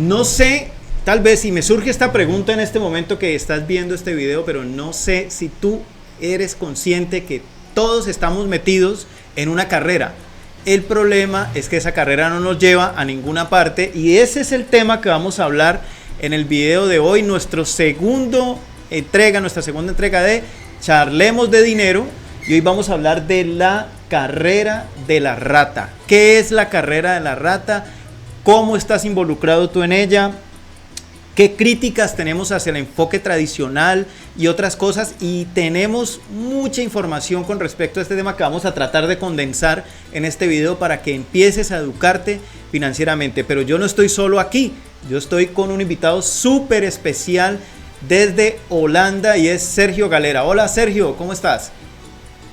No sé, tal vez si me surge esta pregunta en este momento que estás viendo este video, pero no sé si tú eres consciente que todos estamos metidos en una carrera. El problema es que esa carrera no nos lleva a ninguna parte y ese es el tema que vamos a hablar en el video de hoy, nuestra segunda entrega de Charlemos de Dinero, y hoy vamos a hablar de la carrera de la rata. ¿Qué es la carrera de la rata? ¿Cómo estás involucrado tú en ella? ¿Qué críticas tenemos hacia el enfoque tradicional y otras cosas? Y tenemos mucha información con respecto a este tema que vamos a tratar de condensar en este video para que empieces a educarte financieramente. Pero yo no estoy solo aquí, yo estoy con un invitado súper especial desde Holanda y es Sergio Galera. Hola Sergio, ¿cómo estás?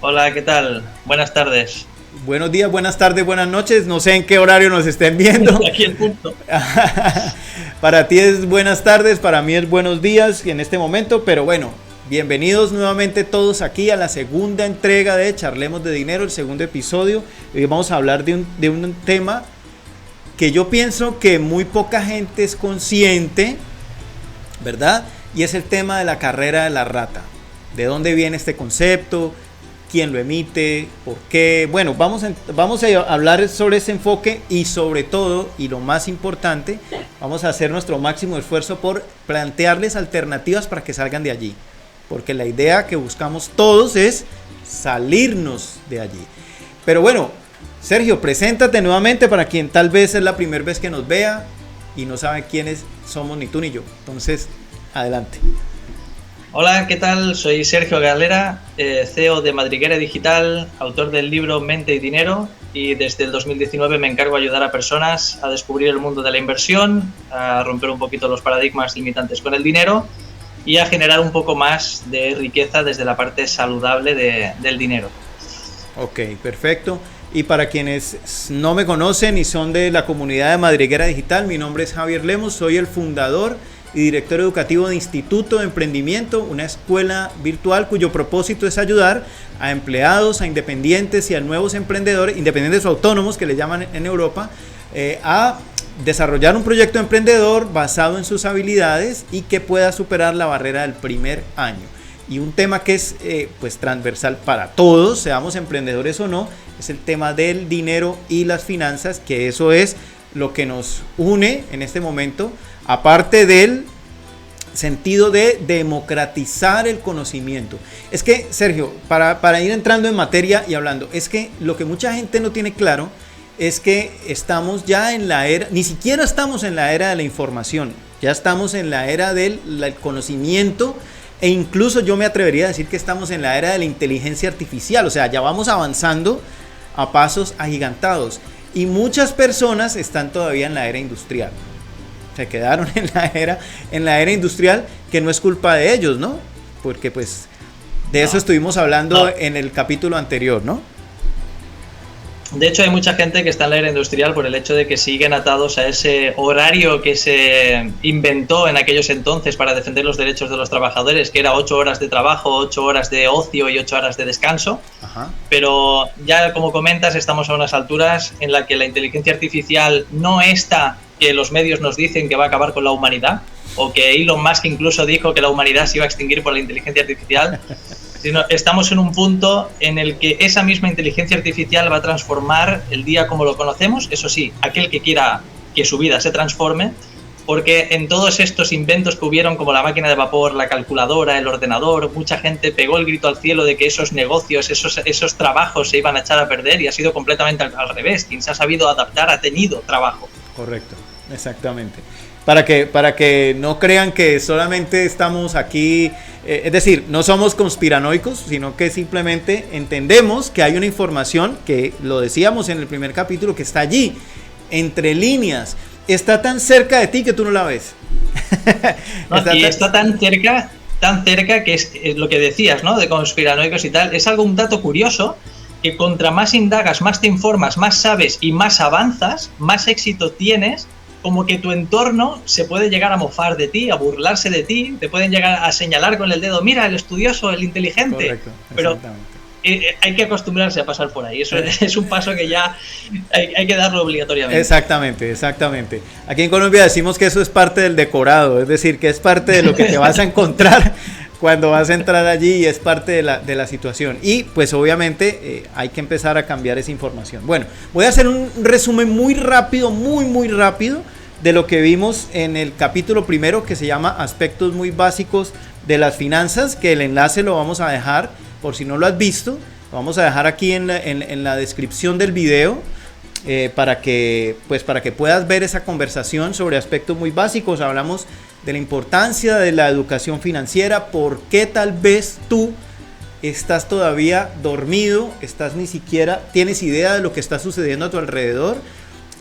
Hola, ¿qué tal? Buenas tardes. Buenos días, buenas tardes, buenas noches. No sé en qué horario nos estén viendo. Aquí el punto. Para ti es buenas tardes, para mí es buenos días en este momento, pero bueno, bienvenidos nuevamente todos aquí a la segunda entrega de Charlemos de Dinero, el segundo episodio. Hoy vamos a hablar de un tema que yo pienso que muy poca gente es consciente, ¿verdad? Y es el tema de la carrera de la rata. ¿De dónde viene este concepto? ¿Quién lo emite? ¿Por qué? Bueno, vamos a hablar sobre ese enfoque y sobre todo, y lo más importante, vamos a hacer nuestro máximo esfuerzo por plantearles alternativas para que salgan de allí. Porque la idea que buscamos todos es salirnos de allí. Pero bueno, Sergio, preséntate nuevamente para quien tal vez es la primera vez que nos vea y no sabe quiénes somos ni tú ni yo. Entonces, adelante. Hola, ¿qué tal? Soy Sergio Galera, CEO de Madriguera Digital, autor del libro Mente y Dinero, y desde el 2019 me encargo de ayudar a personas a descubrir el mundo de la inversión, a romper un poquito los paradigmas limitantes con el dinero y a generar un poco más de riqueza desde la parte saludable del dinero. Ok, perfecto. Y para quienes no me conocen y son de la comunidad de Madriguera Digital, mi nombre es Javier Lemos, soy el fundador y director educativo de Instituto de Emprendimiento, una escuela virtual cuyo propósito es ayudar a empleados, a independientes y a nuevos emprendedores, independientes o autónomos que le llaman en Europa, a desarrollar un proyecto emprendedor basado en sus habilidades y que pueda superar la barrera del primer año. Y un tema que es pues transversal para todos, seamos emprendedores o no, es el tema del dinero y las finanzas, que eso es lo que nos une en este momento, aparte del sentido de democratizar el conocimiento. Es que, Sergio, para ir entrando en materia y hablando, es que lo que mucha gente no tiene claro es que estamos ya en la era, ni siquiera estamos en la era de la información, ya estamos en la era del conocimiento, e incluso yo me atrevería a decir que estamos en la era de la inteligencia artificial, o sea, ya vamos avanzando a pasos agigantados. Y muchas personas están todavía en la era industrial. Se quedaron en la era industrial, que no es culpa de ellos, ¿no? Porque pues de eso estuvimos hablando en el capítulo anterior, ¿no? De hecho, hay mucha gente que está en la era industrial por el hecho de que siguen atados a ese horario que se inventó en aquellos entonces para defender los derechos de los trabajadores, que era 8 horas de trabajo, 8 horas de ocio y 8 horas de descanso. Ajá. Pero ya, como comentas, estamos a unas alturas en las que la inteligencia artificial no está que los medios nos dicen que va a acabar con la humanidad, o que Elon Musk incluso dijo que la humanidad se iba a extinguir por la inteligencia artificial, sino estamos en un punto en el que esa misma inteligencia artificial va a transformar el día como lo conocemos. Eso sí, aquel que quiera que su vida se transforme, porque en todos estos inventos que hubieron, como la máquina de vapor, la calculadora, el ordenador, mucha gente pegó el grito al cielo de que esos negocios, esos trabajos se iban a echar a perder, y ha sido completamente al revés. Quien se ha sabido adaptar ha tenido trabajo. Correcto, exactamente. Para que no crean que solamente estamos aquí, es decir, no somos conspiranoicos, sino que simplemente entendemos que hay una información que, lo decíamos en el primer capítulo, que está allí, entre líneas, está tan cerca de ti que tú no la ves. Está tan cerca que es lo que decías, ¿no? De conspiranoicos y tal. Es un dato curioso, que contra más indagas, más te informas, más sabes y más avanzas, más éxito tienes. Como que tu entorno se puede llegar a mofar de ti, a burlarse de ti, te pueden llegar a señalar con el dedo, mira, el estudioso, el inteligente. Correcto, pero hay que acostumbrarse a pasar por ahí. Eso es un paso que ya hay que darlo obligatoriamente. Exactamente, exactamente. Aquí en Colombia decimos que eso es parte del decorado, es decir, que es parte de lo que te vas a encontrar cuando vas a entrar allí y es parte de la situación. Y pues obviamente hay que empezar a cambiar esa información. Bueno, voy a hacer un resumen muy rápido, muy rápido de lo que vimos en el capítulo primero, que se llama Aspectos muy básicos de las finanzas, que el enlace lo vamos a dejar, por si no lo has visto, lo vamos a dejar aquí en la descripción del video, para que puedas ver esa conversación sobre aspectos muy básicos. Hablamos de la importancia de la educación financiera, por qué tal vez tú estás todavía dormido, ni siquiera tienes idea de lo que está sucediendo a tu alrededor,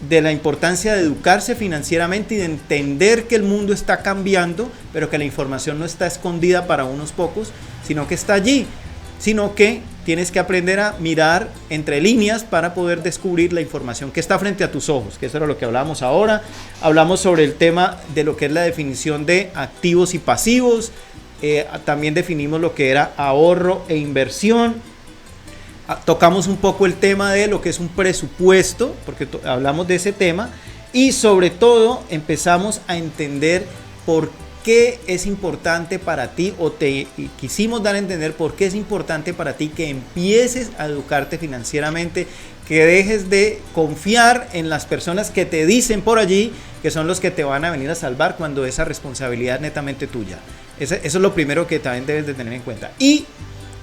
de la importancia de educarse financieramente y de entender que el mundo está cambiando, pero que la información no está escondida para unos pocos, sino que está allí, sino que tienes que aprender a mirar entre líneas para poder descubrir la información que está frente a tus ojos, que eso era lo que hablábamos ahora. Hablamos sobre el tema de lo que es la definición de activos y pasivos, también definimos lo que era ahorro e inversión. Tocamos un poco el tema de lo que es un presupuesto, porque hablamos de ese tema, y sobre todo empezamos a entender por qué es importante para ti, o te quisimos dar a entender por qué es importante para ti que empieces a educarte financieramente, que dejes de confiar en las personas que te dicen por allí que son los que te van a venir a salvar, cuando esa responsabilidad es netamente tuya. Eso es lo primero que también debes de tener en cuenta. Y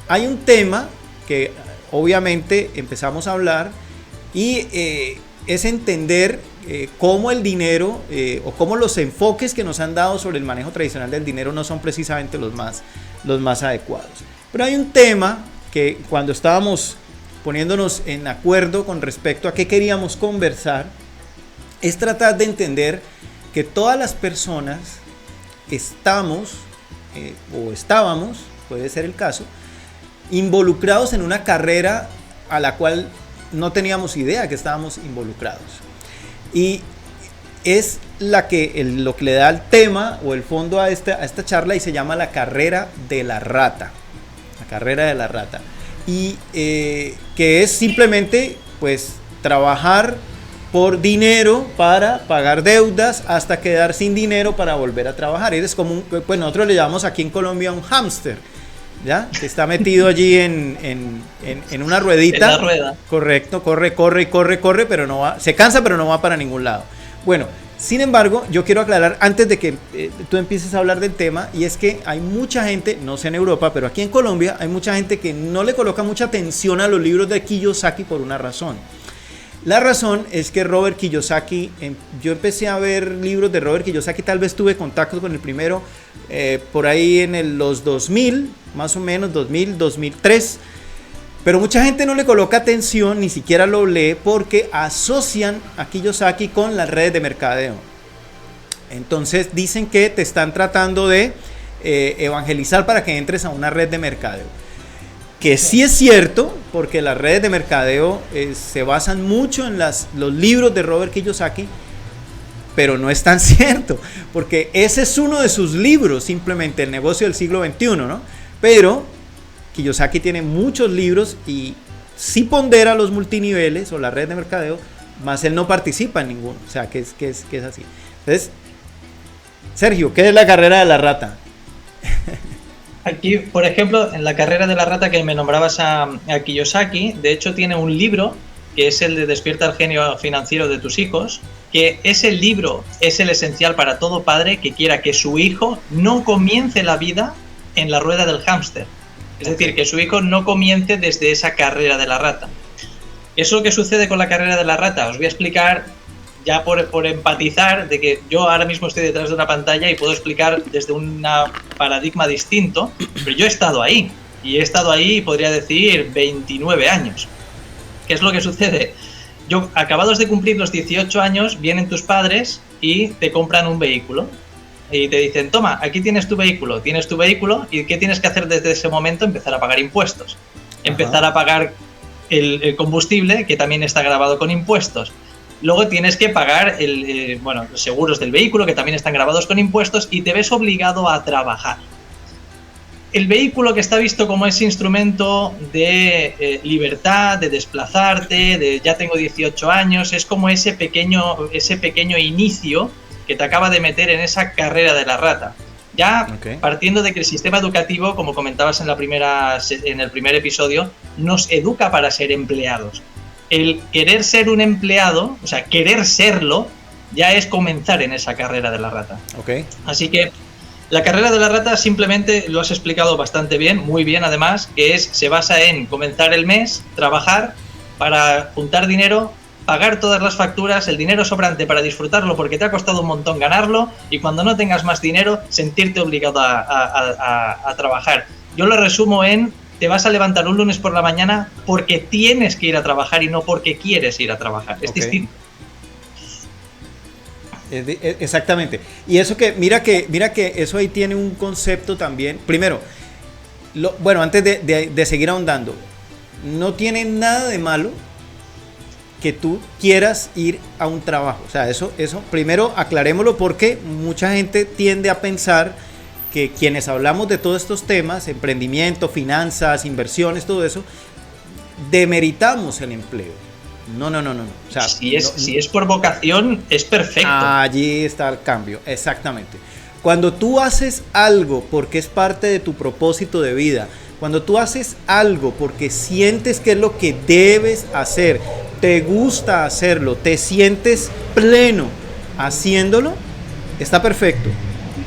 hay un tema que obviamente empezamos a hablar, y es entender cómo el dinero o cómo los enfoques que nos han dado sobre el manejo tradicional del dinero no son precisamente los más adecuados. Pero hay un tema que, cuando estábamos poniéndonos en acuerdo con respecto a qué queríamos conversar, es tratar de entender que todas las personas estábamos, puede ser el caso, involucrados en una carrera a la cual no teníamos idea que estábamos involucrados. Y es lo que le da el tema o el fondo a esta charla, y se llama la carrera de la rata. La carrera de la rata. Y que es simplemente pues trabajar por dinero para pagar deudas hasta quedar sin dinero para volver a trabajar. Eres como pues nosotros le llamamos aquí en Colombia un hámster, ¿ya? Que está metido allí en una ruedita. En la rueda. Correcto, corre, pero no va, se cansa, pero no va para ningún lado. Bueno, sin embargo, yo quiero aclarar antes de que tú empieces a hablar del tema, y es que hay mucha gente, no sé en Europa, pero aquí en Colombia hay mucha gente que no le coloca mucha atención a los libros de Kiyosaki por una razón. La razón es que Robert Kiyosaki, yo empecé a ver libros de Robert Kiyosaki, tal vez tuve contacto con el primero por ahí en los 2000, más o menos 2000, 2003, pero mucha gente no le coloca atención, ni siquiera lo lee, porque asocian a Kiyosaki con las redes de mercadeo. Entonces dicen que te están tratando de evangelizar para que entres a una red de mercadeo. Que sí es cierto, porque las redes de mercadeo se basan mucho en los libros de Robert Kiyosaki, pero no es tan cierto, porque ese es uno de sus libros, simplemente El negocio del siglo XXI, ¿no? Pero Kiyosaki tiene muchos libros y sí pondera los multiniveles o la red de mercadeo, más él no participa en ninguno, o sea que es así. Entonces, Sergio, ¿qué es la carrera de la rata? Aquí, por ejemplo, en la carrera de la rata que me nombrabas a Kiyosaki, de hecho tiene un libro que es el de Despierta el genio financiero de tus hijos, que ese libro es el esencial para todo padre que quiera que su hijo no comience la vida en la rueda del hámster. Es decir, que su hijo no comience desde esa carrera de la rata. ¿Eso es lo que sucede con la carrera de la rata? Os voy a explicar, ya por empatizar, de que yo ahora mismo estoy detrás de una pantalla y puedo explicar desde un paradigma distinto, pero yo he estado ahí, y he estado ahí, podría decir, 29 años. ¿Qué es lo que sucede? Acabados de cumplir los 18 años, vienen tus padres y te compran un vehículo. Y te dicen, toma, aquí tienes tu vehículo, ¿y qué tienes que hacer desde ese momento? Empezar a pagar impuestos. Empezar a pagar el combustible, que también está grabado con impuestos. Luego tienes que pagar los seguros del vehículo, que también están grabados con impuestos, y te ves obligado a trabajar. el vehículo que está visto como ese instrumento de libertad, de desplazarte, de ya tengo 18 años, es como ese pequeño inicio que te acaba de meter en esa carrera de la rata. Ya partiendo de que el sistema educativo, como comentabas en el primer episodio, nos educa para ser empleados. El querer ser un empleado, o sea, querer serlo, ya es comenzar en esa carrera de la rata. Así que la carrera de la rata simplemente lo has explicado bastante bien, muy bien además, que se basa en comenzar el mes, trabajar para juntar dinero, pagar todas las facturas, el dinero sobrante para disfrutarlo porque te ha costado un montón ganarlo, y cuando no tengas más dinero, sentirte obligado a trabajar. Yo lo resumo en: te vas a levantar un lunes por la mañana porque tienes que ir a trabajar y no porque quieres ir a trabajar. Es distinto. Exactamente. Y eso que mira que eso ahí tiene un concepto también. Primero, bueno, antes de seguir ahondando, no tiene nada de malo que tú quieras ir a un trabajo. O sea, eso primero aclarémoslo, porque mucha gente tiende a pensar que quienes hablamos de todos estos temas, emprendimiento, finanzas, inversiones, todo eso, demeritamos el empleo. No. O sea, si es por vocación, es perfecto. Allí está el cambio, exactamente. Cuando tú haces algo porque es parte de tu propósito de vida, cuando tú haces algo porque sientes que es lo que debes hacer, te gusta hacerlo, te sientes pleno haciéndolo, está perfecto.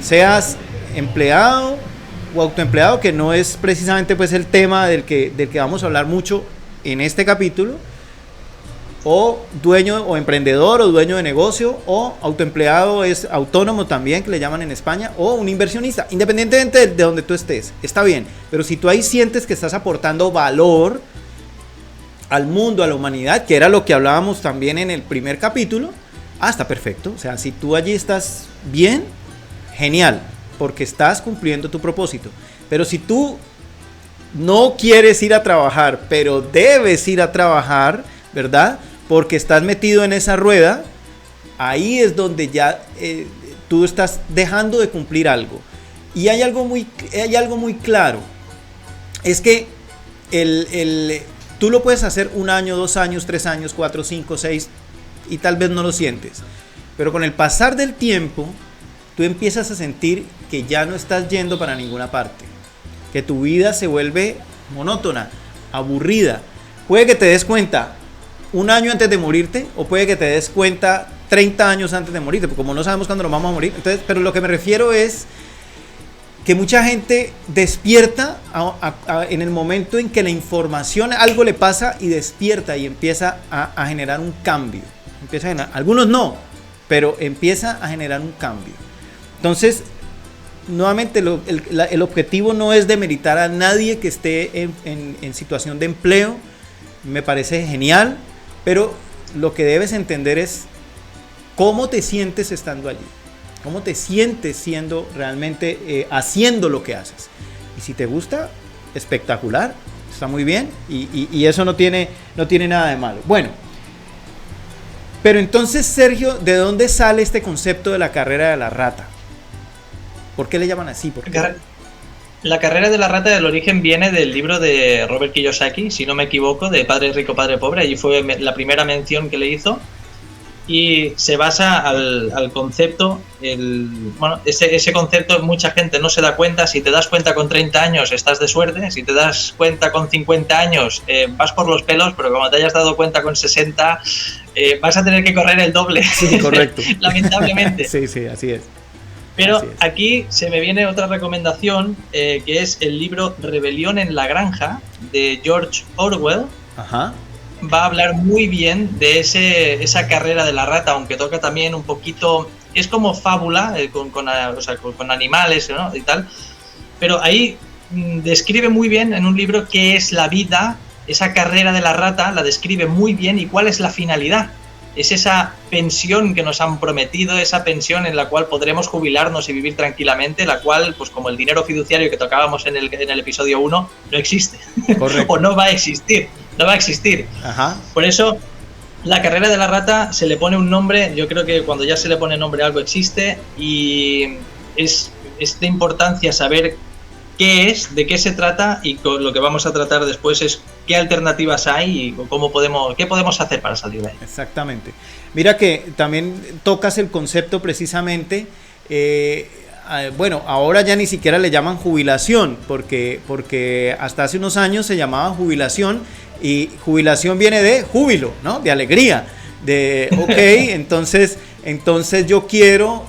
Seas empleado o autoempleado, que no es precisamente pues el tema del que vamos a hablar mucho en este capítulo, o dueño o emprendedor o dueño de negocio, o autoempleado es autónomo también, que le llaman en España, o un inversionista, independientemente de donde tú estés, está bien, pero si tú ahí sientes que estás aportando valor al mundo, a la humanidad, que era lo que hablábamos también en el primer capítulo, está perfecto. O sea, si tú allí estás bien, genial, porque estás cumpliendo tu propósito. Pero si tú no quieres ir a trabajar, pero debes ir a trabajar, ¿verdad?, porque estás metido en esa rueda, ahí es donde ya tú estás dejando de cumplir algo. Y hay algo muy claro, es que tú lo puedes hacer 1 año, 2 años, 3 años, 4, 5, 6, y tal vez no lo sientes, pero con el pasar del tiempo, tú empiezas a sentir que ya no estás yendo para ninguna parte, que tu vida se vuelve monótona, aburrida. Puede que te des cuenta 1 año antes de morirte, o puede que te des cuenta 30 años antes de morirte, porque como no sabemos cuándo nos vamos a morir. Entonces, pero lo que me refiero es que mucha gente despierta en el momento en que la información, algo le pasa y despierta y empieza a generar un cambio. Algunos no, pero empieza a generar un cambio. Entonces, nuevamente, el objetivo no es demeritar a nadie que esté en situación de empleo. Me parece genial, pero lo que debes entender es cómo te sientes estando allí, cómo te sientes siendo realmente haciendo lo que haces. Y si te gusta, espectacular, está muy bien, y eso no tiene nada de malo. Bueno, pero entonces, Sergio, ¿de dónde sale este concepto de la carrera de la rata? ¿Por qué le llaman así? ¿Por qué? La carrera de la rata, del origen, viene del libro de Robert Kiyosaki, si no me equivoco, de Padre Rico, Padre Pobre. Allí fue la primera mención que le hizo, y se basa al concepto, ese concepto mucha gente no se da cuenta. Si te das cuenta con 30 años estás de suerte, si te das cuenta con 50 años vas por los pelos, pero como te hayas dado cuenta con 60 vas a tener que correr el doble. Sí, correcto. Lamentablemente. Sí, así es. Pero aquí se me viene otra recomendación, que es el libro Rebelión en la Granja, de George Orwell. Ajá. Va a hablar muy bien de esa carrera de la rata, aunque toca también un poquito, es como fábula, con animales, ¿no?, y tal. Pero ahí describe muy bien en un libro qué es la vida, esa carrera de la rata, la describe muy bien, y cuál es la finalidad. Es esa pensión que nos han prometido, esa pensión en la cual podremos jubilarnos y vivir tranquilamente, la cual, pues como el dinero fiduciario que tocábamos en el episodio 1, no existe. Correcto. O no va a existir. Ajá. Por eso, la carrera de la rata se le pone un nombre. Yo creo que cuando ya se le pone nombre a algo existe, y es de importancia saber qué es, de qué se trata, y lo que vamos a tratar después es qué alternativas hay y qué podemos hacer para salir de ahí. Exactamente. Mira que también tocas el concepto precisamente, bueno, ahora ya ni siquiera le llaman jubilación, porque hasta hace unos años se llamaba jubilación, y jubilación viene de júbilo, ¿no? De alegría, de entonces yo quiero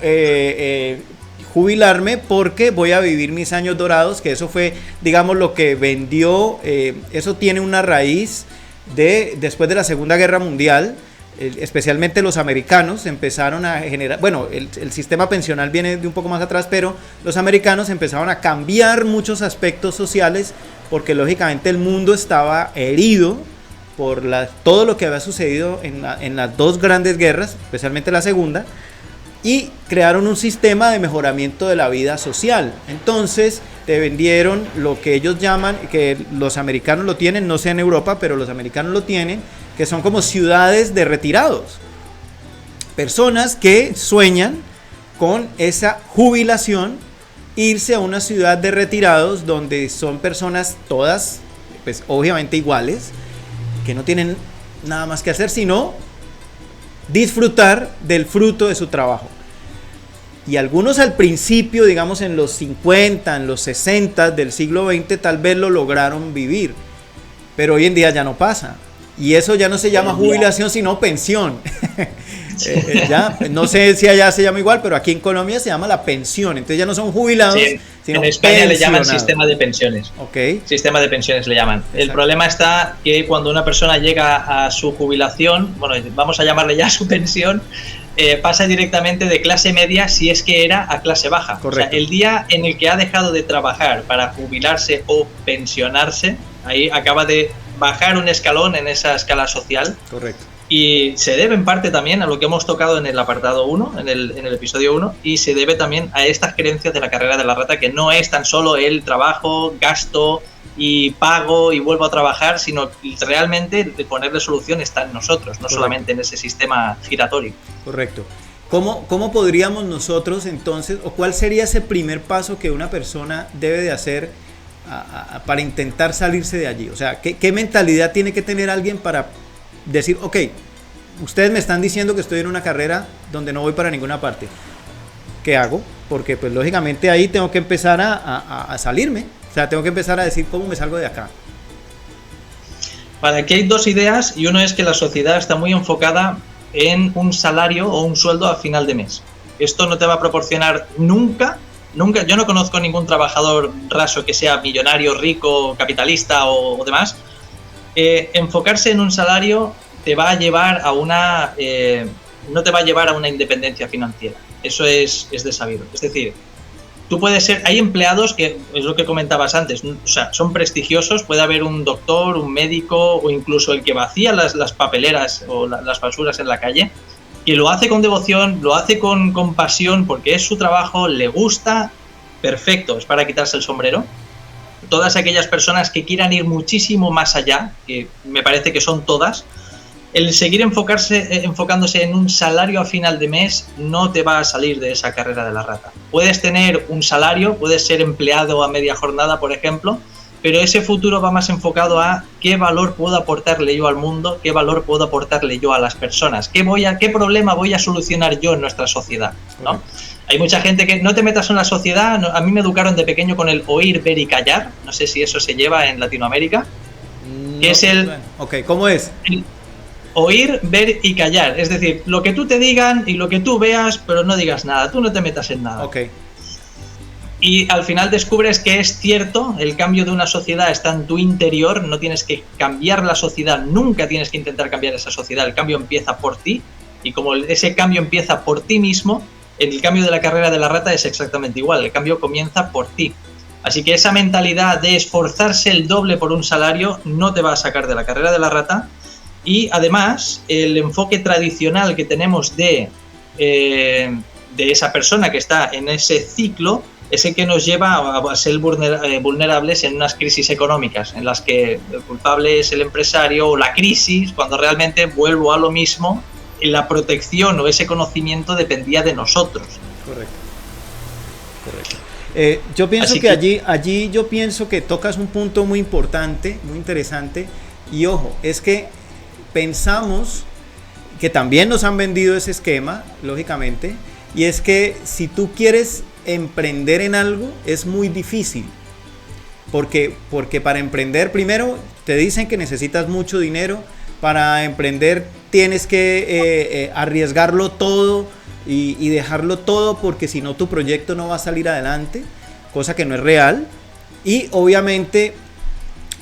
jubilarme porque voy a vivir mis años dorados, que eso fue, digamos, lo que vendió, eso tiene una raíz después de la Segunda Guerra Mundial. Especialmente los americanos empezaron a generar, bueno, el sistema pensional viene de un poco más atrás, pero los americanos empezaron a cambiar muchos aspectos sociales, porque lógicamente el mundo estaba herido por todo lo que había sucedido en las dos grandes guerras, especialmente la segunda, y crearon un sistema de mejoramiento de la vida social. Entonces te vendieron lo que ellos llaman, que los americanos lo tienen, no sé en Europa, pero los americanos lo tienen, que son como ciudades de retirados. Personas que sueñan con esa jubilación, irse a una ciudad de retirados donde son personas todas, pues obviamente iguales, que no tienen nada más que hacer sino disfrutar del fruto de su trabajo. Y algunos al principio, digamos en los 50, en los 60 del siglo XX, tal vez lo lograron vivir, pero hoy en día ya no pasa. Y eso ya no se llama jubilación, sino pensión. Ya, no sé si allá se llama igual, pero aquí en Colombia se llama la pensión. Entonces ya no son jubilados, sí, sino en España le llaman sistema de pensiones. Okay. Sistema de pensiones le llaman. Exacto. El problema está que cuando una persona llega a su jubilación, bueno, vamos a llamarle ya su pensión, pasa directamente de clase media, si es que era, a clase baja. Correcto. O sea, el día en el que ha dejado de trabajar para jubilarse o pensionarse, ahí acaba de bajar un escalón en esa escala social. Correcto. Y se debe en parte también a lo que hemos tocado en el apartado 1, en el episodio 1, y se debe también a estas creencias de la carrera de la rata, que no es tan solo el trabajo, gasto y pago y vuelvo a trabajar, sino realmente de ponerle solución está en nosotros, no solamente en ese sistema giratorio. Correcto. ¿Cómo podríamos nosotros entonces, o cuál sería ese primer paso que una persona debe de hacer para intentar salirse de allí? O sea, ¿qué mentalidad tiene que tener alguien para decir, ok, ustedes me están diciendo que estoy en una carrera donde no voy para ninguna parte? ¿Qué hago? Porque pues lógicamente ahí tengo que empezar a salirme. O sea, tengo que empezar a decir cómo me salgo de acá. Para aquí hay dos ideas, y uno es que la sociedad está muy enfocada en un salario o un sueldo a final de mes. Esto no te va a proporcionar nunca, yo no conozco ningún trabajador raso que sea millonario, rico, capitalista o demás. Enfocarse en un salario te va a llevar a no te va a llevar a una independencia financiera. Eso es de sabido. Es decir, tú puedes ser, hay empleados que, es lo que comentabas antes, o sea, son prestigiosos, puede haber un doctor, un médico o incluso el que vacía las papeleras o las basuras en la calle, que lo hace con devoción, lo hace con pasión porque es su trabajo, le gusta, perfecto, es para quitarse el sombrero. Todas aquellas personas que quieran ir muchísimo más allá, que me parece que son todas, el seguir enfocándose en un salario a final de mes no te va a salir de esa carrera de la rata. Puedes tener un salario, puedes ser empleado a media jornada, por ejemplo, pero ese futuro va más enfocado a qué valor puedo aportarle yo al mundo, qué valor puedo aportarle yo a las personas, qué problema voy a solucionar yo en nuestra sociedad, ¿no? Hay mucha gente que no te metas en la sociedad. A mí me educaron de pequeño con el oír, ver y callar. No sé si eso se lleva en Latinoamérica. No, que es el... Ok, ¿cómo es? Oír, ver y callar. Es decir, lo que tú te digan y lo que tú veas, pero no digas nada. Tú no te metas en nada. Ok. Y al final descubres que es cierto, el cambio de una sociedad está en tu interior. No tienes que cambiar la sociedad, nunca tienes que intentar cambiar esa sociedad. El cambio empieza por ti. Y como ese cambio empieza por ti mismo, el cambio de la carrera de la rata es exactamente igual, el cambio comienza por ti. Así que esa mentalidad de esforzarse el doble por un salario no te va a sacar de la carrera de la rata. Y además, el enfoque tradicional que tenemos de esa persona que está en ese ciclo es el que nos lleva a ser vulnerables en unas crisis económicas, en las que el culpable es el empresario o la crisis, cuando realmente vuelvo a lo mismo. La protección o ese conocimiento dependía de nosotros. Correcto. Yo pienso que allí yo pienso que tocas un punto muy importante, muy interesante, y ojo, es que pensamos que también nos han vendido ese esquema, lógicamente, y es que si tú quieres emprender en algo es muy difícil, porque para emprender primero te dicen que necesitas mucho dinero, para emprender tienes que arriesgarlo todo y dejarlo todo, porque si no tu proyecto no va a salir adelante, cosa que no es real, y obviamente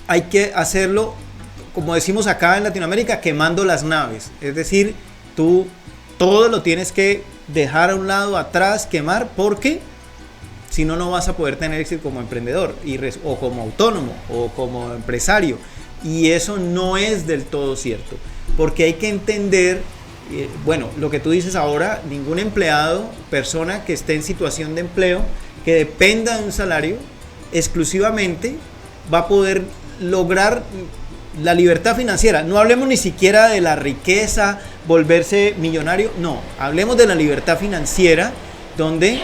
hay que hacerlo, como decimos acá en Latinoamérica, quemando las naves, es decir, tú todo lo tienes que dejar a un lado, atrás, quemar, porque si no, no vas a poder tener éxito como emprendedor o como autónomo o como empresario, y eso no es del todo cierto, porque hay que entender, bueno, lo que tú dices ahora, ningún empleado, persona que esté en situación de empleo, que dependa de un salario, exclusivamente va a poder lograr la libertad financiera. No hablemos ni siquiera de la riqueza, volverse millonario, no, hablemos de la libertad financiera, donde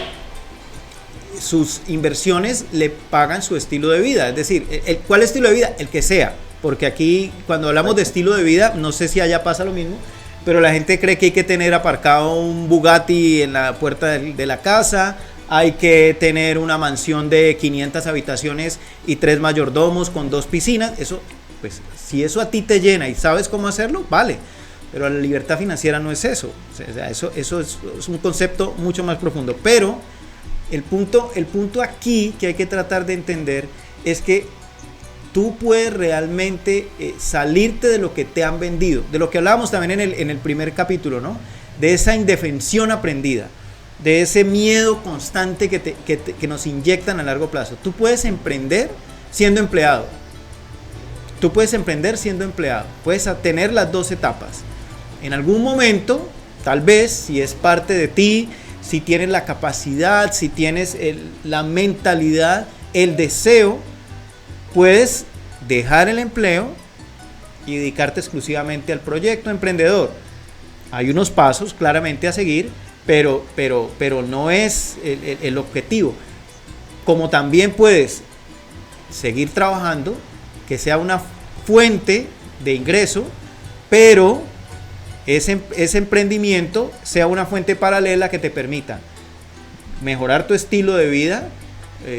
sus inversiones le pagan su estilo de vida. Es decir, ¿cuál estilo de vida? El que sea, porque aquí cuando hablamos de estilo de vida, no sé si allá pasa lo mismo, pero la gente cree que hay que tener aparcado un Bugatti en la puerta de la casa, hay que tener una mansión de 500 habitaciones y 3 mayordomos con 2 piscinas. Eso, pues, si eso a ti te llena y sabes cómo hacerlo, vale. Pero la libertad financiera no es eso. O sea, eso es un concepto mucho más profundo. Pero el punto aquí que hay que tratar de entender es que tú puedes realmente salirte de lo que te han vendido, de lo que hablábamos también en el primer capítulo, ¿no? De esa indefensión aprendida, de ese miedo constante que nos inyectan a largo plazo. Tú puedes emprender siendo empleado. Tú puedes emprender siendo empleado. Puedes tener las dos etapas. En algún momento, tal vez, si es parte de ti, si tienes la capacidad, si tienes la mentalidad, el deseo, puedes dejar el empleo y dedicarte exclusivamente al proyecto emprendedor. Hay unos pasos claramente a seguir, pero no es el objetivo. Como también puedes seguir trabajando, que sea una fuente de ingreso, pero ese emprendimiento sea una fuente paralela que te permita mejorar tu estilo de vida,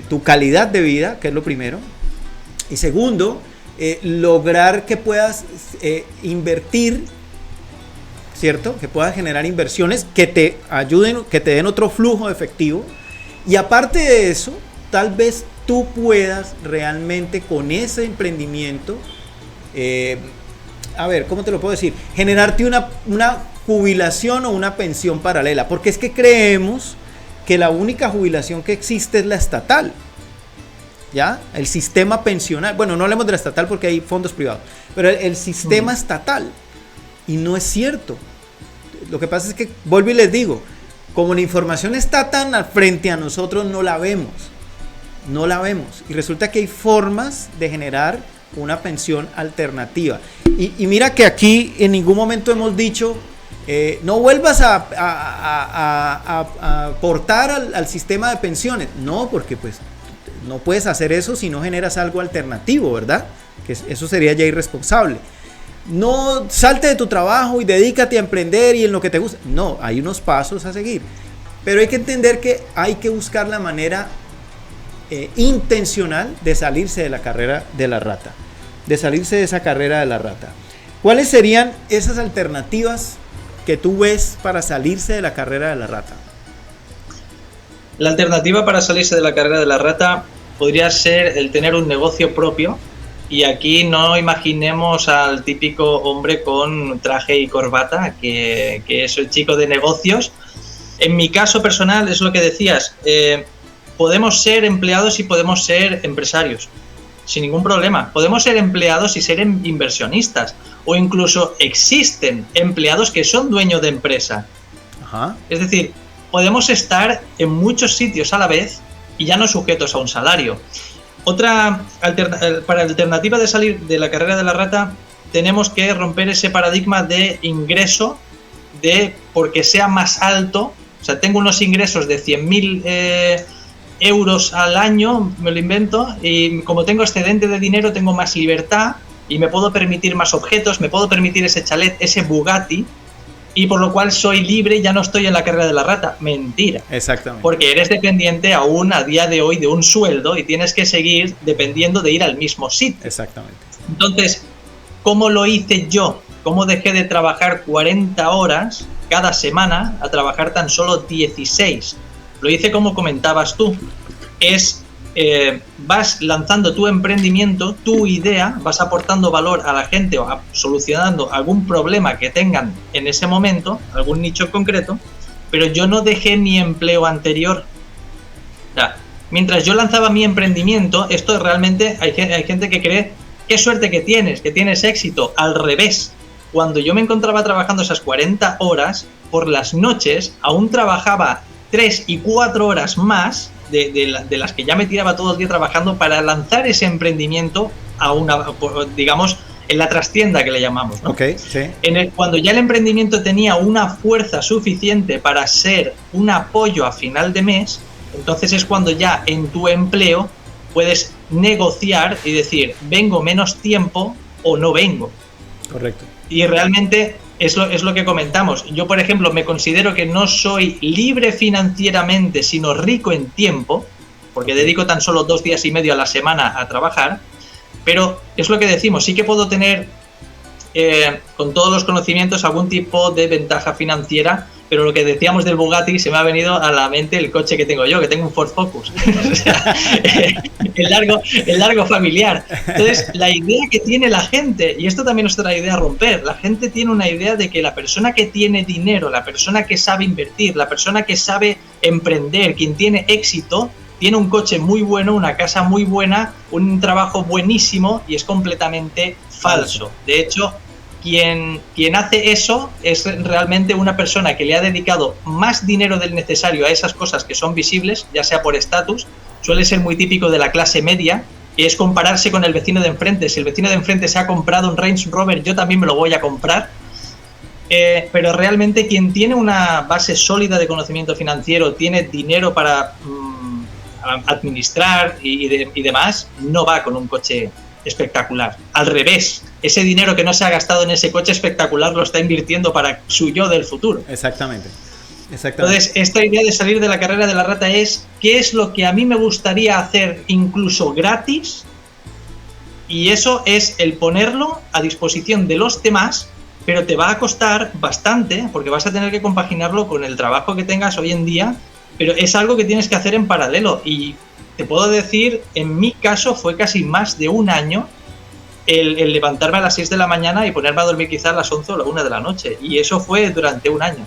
tu calidad de vida, que es lo primero, y segundo, lograr que puedas invertir, ¿cierto? Que puedas generar inversiones que te ayuden, que te den otro flujo de efectivo, y aparte de eso, tal vez tú puedas realmente con ese emprendimiento, a ver, ¿cómo te lo puedo decir? Generarte una jubilación o una pensión paralela, porque es que creemos que la única jubilación que existe es la estatal, ¿ya? El sistema pensional, bueno, no hablemos de la estatal porque hay fondos privados, pero el sistema estatal, y no es cierto. Lo que pasa es que, vuelvo y les digo, como la información está tan al frente a nosotros, no la vemos, y resulta que hay formas de generar una pensión alternativa, y mira que aquí en ningún momento hemos dicho no vuelvas a aportar al sistema de pensiones, no, porque pues no puedes hacer eso si no generas algo alternativo, ¿verdad? Que eso sería ya irresponsable. No salte de tu trabajo y dedícate a emprender y en lo que te gusta. No, hay unos pasos a seguir, pero hay que entender que hay que buscar la manera intencional de salirse de la carrera de la rata, de salirse de esa carrera de la rata. ¿Cuáles serían esas alternativas que tú ves para salirse de la carrera de la rata? La alternativa para salirse de la carrera de la rata podría ser el tener un negocio propio, y aquí no imaginemos al típico hombre con traje y corbata que es el chico de negocios. En mi caso personal es lo que decías, podemos ser empleados y podemos ser empresarios sin ningún problema. Podemos ser empleados y ser inversionistas, o incluso existen empleados que son dueños de empresa. Ajá. Es decir, podemos estar en muchos sitios a la vez y ya no sujetos a un salario. Otra alternativa de salir de la carrera de la rata, tenemos que romper ese paradigma de ingreso, de porque sea más alto. O sea, tengo unos ingresos de 100.000 euros al año, me lo invento, y como tengo excedente de dinero, tengo más libertad y me puedo permitir más objetos, me puedo permitir ese chalet, ese Bugatti, y por lo cual soy libre y ya no estoy en la carrera de la rata. Mentira. Exactamente. Porque eres dependiente aún a día de hoy de un sueldo y tienes que seguir dependiendo de ir al mismo sitio. Exactamente. Entonces, ¿cómo lo hice yo? ¿Cómo dejé de trabajar 40 horas cada semana a trabajar tan solo 16? Lo hice como comentabas tú. Vas lanzando tu emprendimiento, tu idea, vas aportando valor a la gente o solucionando algún problema que tengan en ese momento, algún nicho concreto, pero yo no dejé mi empleo anterior. O sea, mientras yo lanzaba mi emprendimiento, esto realmente hay gente que cree, qué suerte que tienes éxito. Al revés, cuando yo me encontraba trabajando esas 40 horas, por las noches aún trabajaba 3 y 4 horas más de las que ya me tiraba todo el día trabajando para lanzar ese emprendimiento a digamos, en la trastienda que le llamamos, ¿no? Okay, sí. Cuando ya el emprendimiento tenía una fuerza suficiente para ser un apoyo a final de mes, entonces es cuando ya en tu empleo puedes negociar y decir, vengo menos tiempo o no vengo. Correcto. Y realmente es lo que comentamos. Yo, por ejemplo, me considero que no soy libre financieramente, sino rico en tiempo, porque dedico tan solo 2 días y medio a la semana a trabajar, pero es lo que decimos, sí que puedo tener, con todos los conocimientos, algún tipo de ventaja financiera, pero lo que decíamos del Bugatti, se me ha venido a la mente el coche que tengo yo, que tengo un Ford Focus. O sea, el largo familiar. Entonces, la idea que tiene la gente, y esto también es otra idea a romper, la gente tiene una idea de que la persona que tiene dinero, la persona que sabe invertir, la persona que sabe emprender, quien tiene éxito, tiene un coche muy bueno, una casa muy buena, un trabajo buenísimo, y es completamente falso. De hecho, quien hace eso es realmente una persona que le ha dedicado más dinero del necesario a esas cosas que son visibles, ya sea por estatus, suele ser muy típico de la clase media, que es compararse con el vecino de enfrente. Si el vecino de enfrente se ha comprado un Range Rover, yo también me lo voy a comprar. Pero realmente quien tiene una base sólida de conocimiento financiero, tiene dinero para administrar y demás, no va con un coche espectacular. Al revés, ese dinero que no se ha gastado en ese coche espectacular lo está invirtiendo para su yo del futuro. Exactamente. Entonces, esta idea de salir de la carrera de la rata es qué es lo que a mí me gustaría hacer incluso gratis, y eso es el ponerlo a disposición de los demás, pero te va a costar bastante porque vas a tener que compaginarlo con el trabajo que tengas hoy en día, pero es algo que tienes que hacer en paralelo. Y te puedo decir, en mi caso fue casi más de un año el levantarme a las 6 de la mañana y ponerme a dormir quizás a las 11 o la 1 de la noche. Y eso fue durante un año.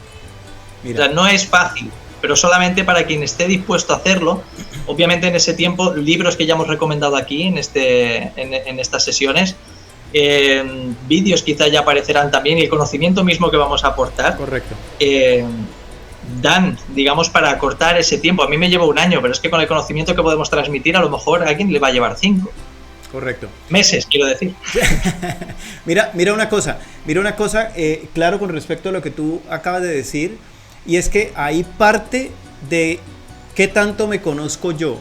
Mira. O sea, no es fácil, pero solamente para quien esté dispuesto a hacerlo. Obviamente en ese tiempo, libros que ya hemos recomendado aquí en estas sesiones, vídeos quizás ya aparecerán también, y el conocimiento mismo que vamos a aportar. Correcto. Dan, digamos, para acortar ese tiempo. A mí me lleva un año, pero es que con el conocimiento que podemos transmitir, a lo mejor a alguien le va a llevar 5. Correcto. Meses, quiero decir. Mira una cosa, claro, con respecto a lo que tú acabas de decir, y es que ahí parte de qué tanto me conozco yo,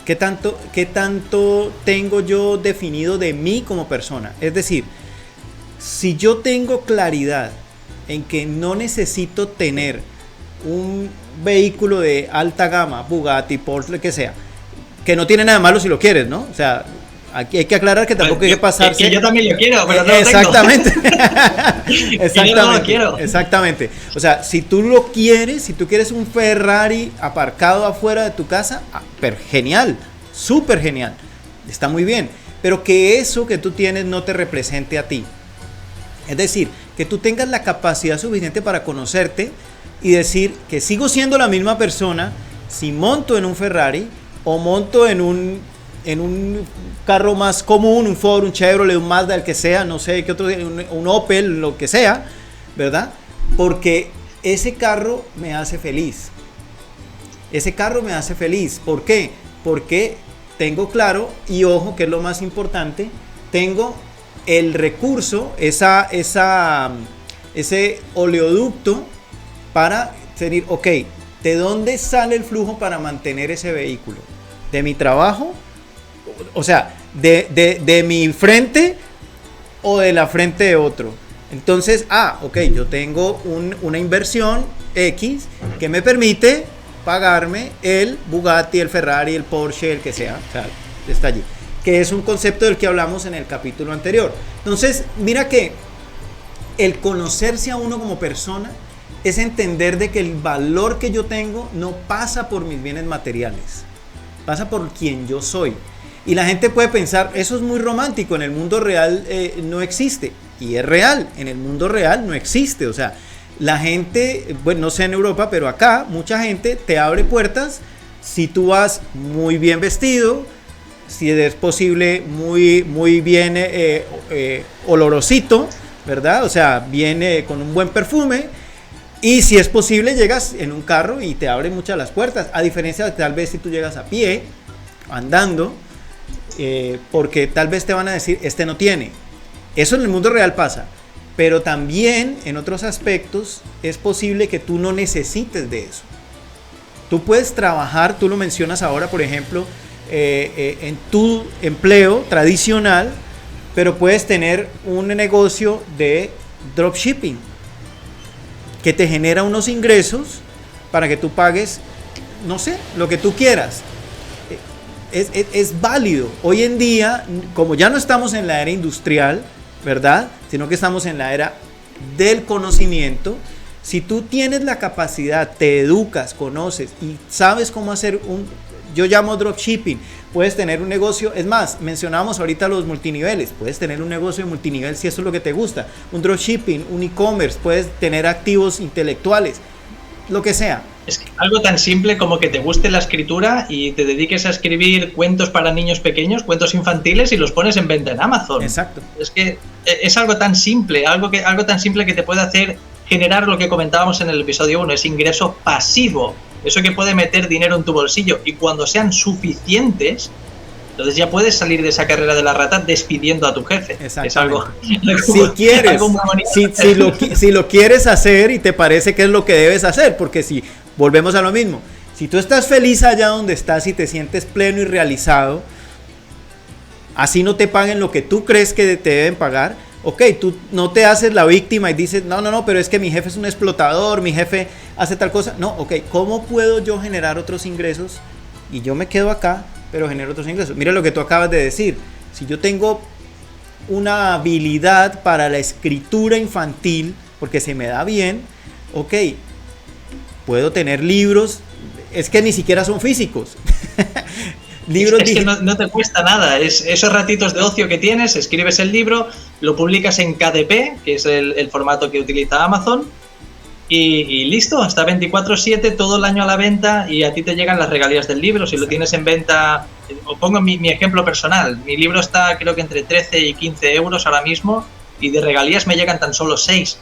qué tanto tengo yo definido de mí como persona. Es decir, si yo tengo claridad en que no necesito tener un vehículo de alta gama, Bugatti, Porsche, lo que sea, que no tiene nada malo si lo quieres, ¿no? O sea, aquí hay que aclarar que tampoco hay que pasarse. Que yo también lo quiero, pero no lo exactamente. tengo. Exactamente. No lo quiero. Exactamente. O sea, si tú lo quieres, si tú quieres un Ferrari aparcado afuera de tu casa, pero genial, súper genial, está muy bien. Pero que eso que tú tienes no te represente a ti. Es decir, que tú tengas la capacidad suficiente para conocerte y decir que sigo siendo la misma persona si monto en un Ferrari o monto en un carro más común, un Ford, un Chevrolet, un Mazda, el que sea, no sé qué otro, un Opel, lo que sea, ¿verdad? Porque ese carro me hace feliz. Ese carro me hace feliz. ¿Por qué? Porque tengo claro, y ojo, que es lo más importante, tengo el recurso, ese oleoducto para decir, ok, ¿de dónde sale el flujo para mantener ese vehículo? ¿De mi trabajo? O sea, de mi frente o de la frente de otro. Entonces, ok, yo tengo una inversión X que me permite pagarme el Bugatti, el Ferrari, el Porsche, el que sea, o sea, está allí, que es un concepto del que hablamos en el capítulo anterior. Entonces, mira que el conocerse a uno como persona es entender de que el valor que yo tengo no pasa por mis bienes materiales, pasa por quien yo soy. Y la gente puede pensar, eso es muy romántico, en el mundo real no existe. Y es real, en el mundo real no existe. O sea, la gente, bueno, no sé en Europa, pero acá mucha gente te abre puertas si tú vas muy bien vestido, si es posible muy bien olorosito, ¿verdad? O sea, viene con un buen perfume. Y si es posible, llegas en un carro y te abre muchas las puertas. A diferencia de tal vez si tú llegas a pie, andando, porque tal vez te van a decir, este no tiene. Eso en el mundo real pasa. Pero también en otros aspectos es posible que tú no necesites de eso. Tú puedes trabajar, tú lo mencionas ahora, por ejemplo, en tu empleo tradicional, pero puedes tener un negocio de dropshipping que te genera unos ingresos para que tú pagues, no sé, lo que tú quieras. Es válido. Hoy en día, como ya no estamos en la era industrial, ¿verdad? Sino que estamos en la era del conocimiento. Si tú tienes la capacidad, te educas, conoces y sabes cómo hacer yo llamo dropshipping, puedes tener un negocio, es más, mencionábamos ahorita los multiniveles, puedes tener un negocio de multinivel si eso es lo que te gusta, un dropshipping, un e-commerce, puedes tener activos intelectuales, lo que sea. Es que algo tan simple como que te guste la escritura y te dediques a escribir cuentos para niños pequeños, cuentos infantiles y los pones en venta en Amazon. Exacto. Es que es algo tan simple, algo tan simple que te puede hacer generar lo que comentábamos en el episodio 1, es ingreso pasivo, eso que puede meter dinero en tu bolsillo y cuando sean suficientes, entonces ya puedes salir de esa carrera de la rata despidiendo a tu jefe. Es algo, si quieres, algo muy bonito. Si lo quieres hacer y te parece que es lo que debes hacer, porque si volvemos a lo mismo, si tú estás feliz allá donde estás y te sientes pleno y realizado, así no te paguen lo que tú crees que te deben pagar, ok, tú no te haces la víctima y dices, no, pero es que mi jefe es un explotador, mi jefe hace tal cosa. No, ok, ¿cómo puedo yo generar otros ingresos? Y yo me quedo acá, pero genero otros ingresos. Mira lo que tú acabas de decir. Si yo tengo una habilidad para la escritura infantil, porque se me da bien, ok, puedo tener libros, es que ni siquiera son físicos. Libros es que no te cuesta nada, es esos ratitos de ocio que tienes, escribes el libro, lo publicas en KDP, que es el formato que utiliza Amazon, y listo, está 24/7 todo el año a la venta y a ti te llegan las regalías del libro. Si lo tienes en venta, os pongo mi ejemplo personal, mi libro está creo que entre 13 y 15 euros ahora mismo y de regalías me llegan tan solo 6,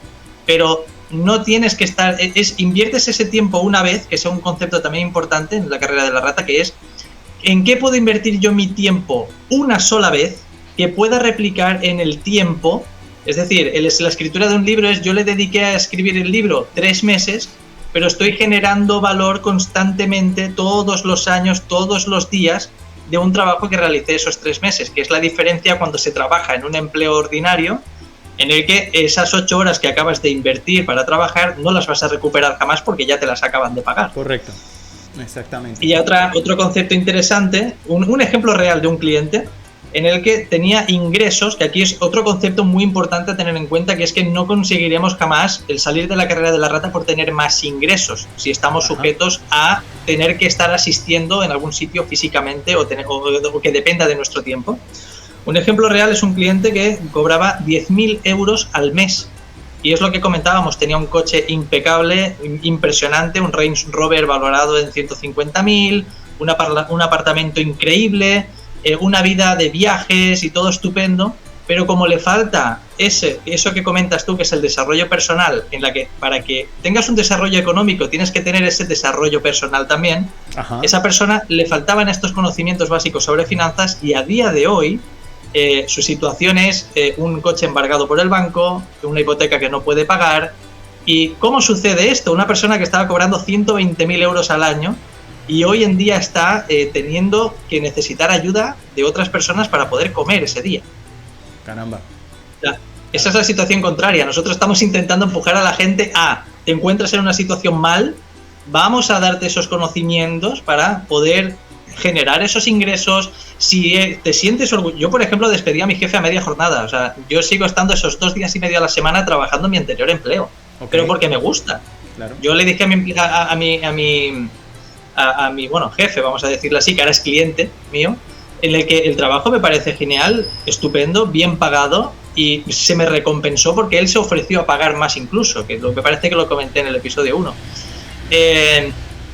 pero no tienes que estar, inviertes ese tiempo una vez, que es un concepto también importante en la carrera de la rata, que es ¿en qué puedo invertir yo mi tiempo una sola vez que pueda replicar en el tiempo? Es decir, la escritura de un libro es, yo le dediqué a escribir el libro 3 meses, pero estoy generando valor constantemente todos los años, todos los días de un trabajo que realicé esos 3 meses, que es la diferencia cuando se trabaja en un empleo ordinario, en el que esas 8 horas que acabas de invertir para trabajar no las vas a recuperar jamás porque ya te las acaban de pagar. Correcto. Exactamente. Y otro concepto interesante, un ejemplo real de un cliente en el que tenía ingresos, que aquí es otro concepto muy importante a tener en cuenta, que es que no conseguiremos jamás el salir de la carrera de la rata por tener más ingresos, si estamos sujetos a tener que estar asistiendo en algún sitio físicamente o que dependa de nuestro tiempo. Un ejemplo real es un cliente que cobraba 10.000 euros al mes. Y es lo que comentábamos, tenía un coche impecable, impresionante, un Range Rover valorado en 150.000, un apartamento increíble, una vida de viajes y todo estupendo, pero como le falta eso que comentas tú, que es el desarrollo personal, en la que para que tengas un desarrollo económico tienes que tener ese desarrollo personal también. Ajá. Esa persona le faltaban estos conocimientos básicos sobre finanzas y a día de hoy su situación es un coche embargado por el banco, una hipoteca que no puede pagar, ¿Y cómo sucede esto? Una persona que estaba cobrando 120.000 euros al año y hoy en día está teniendo que necesitar ayuda de otras personas para poder comer ese día. Caramba. Esa es la situación contraria. Nosotros estamos intentando empujar a la gente a, te encuentras en una situación mal, vamos a darte esos conocimientos para poder generar esos ingresos. Si te sientes orgulloso, yo por ejemplo despedí a mi jefe a media jornada, o sea, yo sigo estando esos 2 días y medio a la semana trabajando en mi anterior empleo, pero porque me gusta. Claro. Yo le dije a mi bueno, jefe, vamos a decirlo así, que ahora es cliente mío, en el que el trabajo me parece genial, estupendo, bien pagado, y se me recompensó porque él se ofreció a pagar más incluso, que me parece que lo comenté en el episodio 1.